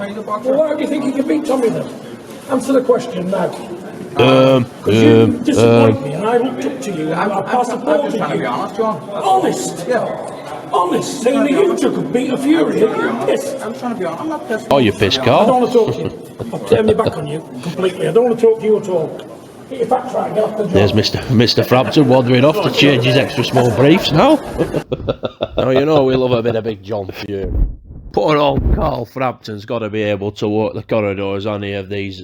he's a boxer. Well, why do you think he can beat Tommy then? Answer the question now. Because you disappoint me, and I looked up to you, and I supported you. I'm just trying to be honest, John. Honest? Yeah. Honest? Saying that you two could beat a Fury, you're pissed. I'm trying to be honest. I'm not pissed. Oh, you're pissed, I Carl? don't want to talk to you. I've turned my back on you completely. I don't want to talk to you at all. Get your facts right, get off the job. There's Mr. Frampton wandering off to change his extra small briefs now. Now, you know we love a bit of big John Fury. Poor old Carl Frampton's got to be able to walk the corridors on any of these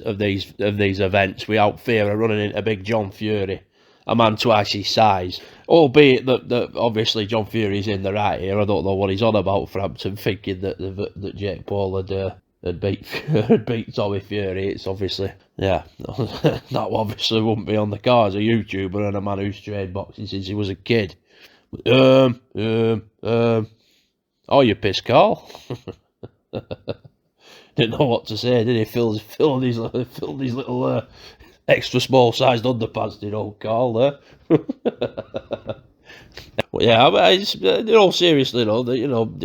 events without fear of running into big John Fury, a man twice his size. Albeit that obviously John Fury's in the right here. I don't know what he's on about, Frampton, thinking that Jake Paul had beat Tommy Fury. It's obviously, yeah, that obviously wouldn't be on the cards. A YouTuber and a man who's trained boxing since he was a kid. Oh, you pissed, Carl? Didn't know what to say, did he? Filled these little extra small sized underpants, did old Carl there? Well, yeah, in all seriously, though,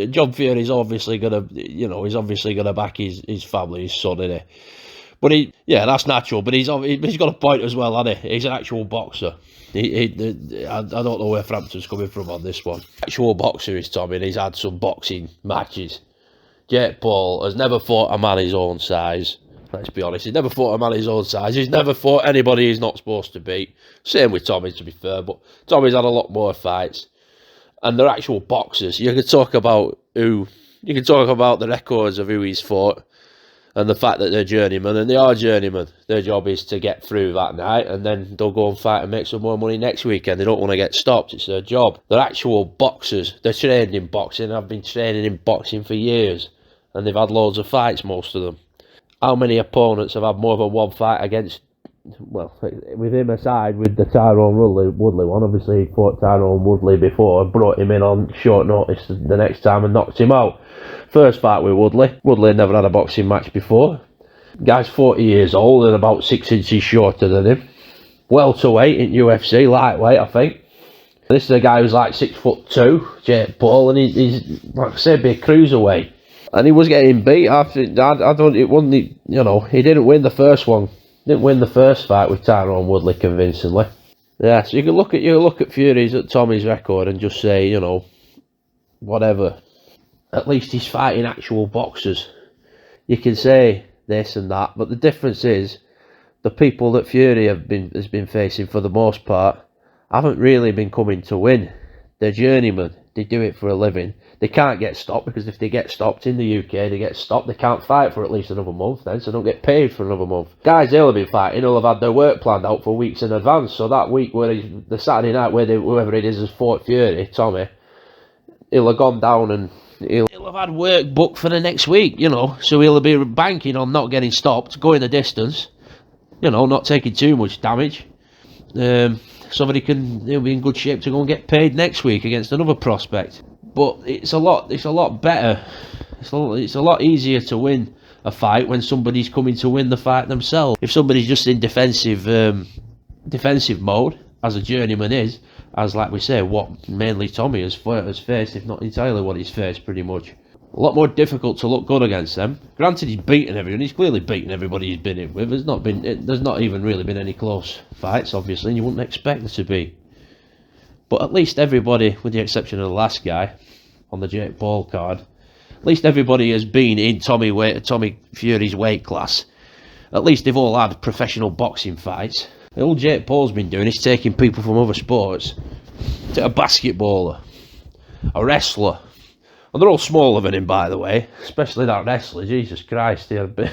John Fury's obviously gonna back his family, his son, innit? But that's natural. But he's got a point as well, hasn't he? He's an actual boxer. I don't know where Frampton's coming from on this one. Actual boxer is Tommy, and he's had some boxing matches. Jake Paul has never fought a man his own size. Let's be honest, he's never fought a man his own size. He's never fought anybody he's not supposed to beat. Same with Tommy, to be fair, but Tommy's had a lot more fights. And they're actual boxers. You can talk about the records of who he's fought, and the fact that they're journeymen, and they are journeymen. Their job is to get through that night, and then they'll go and fight and make some more money next weekend. They don't want to get stopped. It's their job. They're actual boxers. They're trained in boxing. I've been training in boxing for years, and they've had loads of fights, most of them. How many opponents have had more than one fight against, well, with him aside, with the Tyrone Woodley one? Obviously, he fought Tyrone Woodley before, brought him in on short notice the next time and knocked him out. First fight with Woodley had never had a boxing match before. Guy's 40 years old and about 6 inches shorter than him. Welterweight in UFC, lightweight, I think. This is a guy who's like 6'2", Jake Paul, and he's like I said, be a cruiserweight. And he was getting beat after. He didn't win the first one. Didn't win the first fight with Tyrone Woodley convincingly. Yeah, so you can look at Tommy's record and just say, whatever. At least he's fighting actual boxers. You can say this and that, but the difference is the people that Fury has been facing for the most part haven't really been coming to win. They're journeymen. They do it for a living. They can't get stopped, because if they get stopped in the UK, they get stopped. They can't fight for at least another month then, so they don't get paid for another month. Guys they'll have been fighting will have had their work planned out for weeks in advance. So that week, the Saturday night where whoever it is has fought Fury, Tommy, he'll have gone down and he'll have had work booked for the next week, so he'll be banking on not getting stopped, going the distance, not taking too much damage, so that he'll be in good shape to go and get paid next week against another prospect. But it's a lot better. It's a lot easier to win a fight when somebody's coming to win the fight themselves. If somebody's just in defensive mode, as a journeyman is, as like we say, what mainly Tommy has faced, if not entirely what he's faced, pretty much. A lot more difficult to look good against them. Granted, he's beaten everyone. He's clearly beaten everybody he's been in with. There's not even really been any close fights, obviously, and you wouldn't expect there to be. But at least everybody, with the exception of the last guy on the Jake Paul card, at least everybody has been in Tommy Fury's weight class. At least they've all had professional boxing fights. All Jake Paul's been doing is taking people from other sports. A basketballer, a wrestler, and they're all smaller than him, by the way. Especially that wrestler, Jesus Christ, they're a bit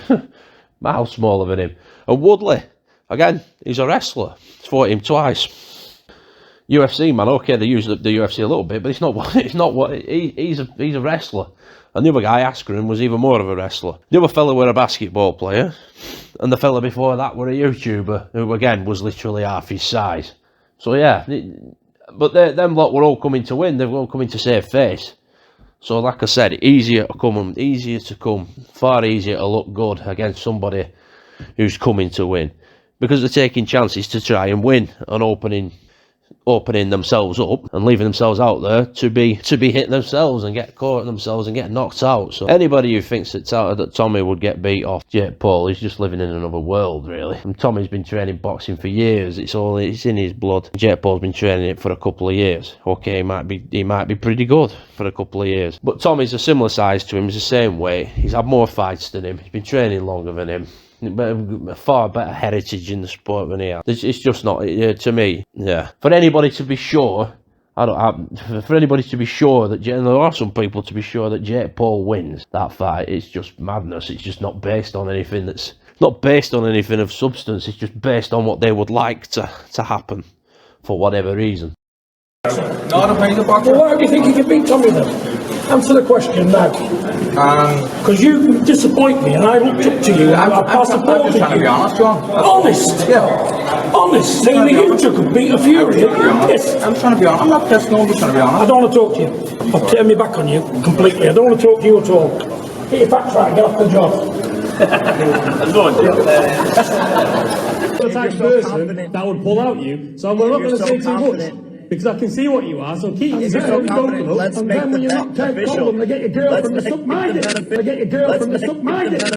miles smaller than him. And Woodley, again, he's a wrestler. He's fought him twice. UFC man, okay, they use the UFC a little bit, but he's a wrestler. And the other guy, Askren, was even more of a wrestler. The other fella were a basketball player, and the fella before that were a YouTuber, who again was literally half his size. So yeah, but them lot were all coming to win. They were all coming to save face. So like I said, easier to come, far easier to look good against somebody who's coming to win, because they're taking chances to try and win an opening opening themselves up and leaving themselves out there to be hitting themselves and get caught themselves and get knocked out. So anybody who thinks that Tommy would get beat off Jake Paul is just living in another world, really. And Tommy's been training boxing for years. It's in his blood. Jake Paul's been training it for a couple of years. Okay, he might be pretty good for a couple of years, but Tommy's a similar size to him. He's the same weight. He's had more fights than him. He's been training longer than him. A far better heritage in the sport than he has. It's just not, to me, yeah. For anybody to be sure, for anybody to be sure that, and there are some people to be sure that Jake Paul wins that fight, it's just madness. It's just not based on anything of substance. It's just based on what they would like to happen for whatever reason. Not a pain in the boxer. Well, why do you think he can beat Tommy then? Answer the question now. Because you disappoint me and I looked up to you. I'm just trying to be honest, John. Honest? Yeah. Honest? Saying that you two could beat a Fury. You're pissed. I'm trying to be honest. I'm not pissed, no, I'm just trying to be honest. I don't want to talk to you. I've turned my back on you completely. I don't want to talk to you at all. Get your facts right, get off the job. The type of person that would pull out you, so we're not going to say too much. Because I can see what you are, so keep Let's make the bet official. They get your girl from the stuck-minded.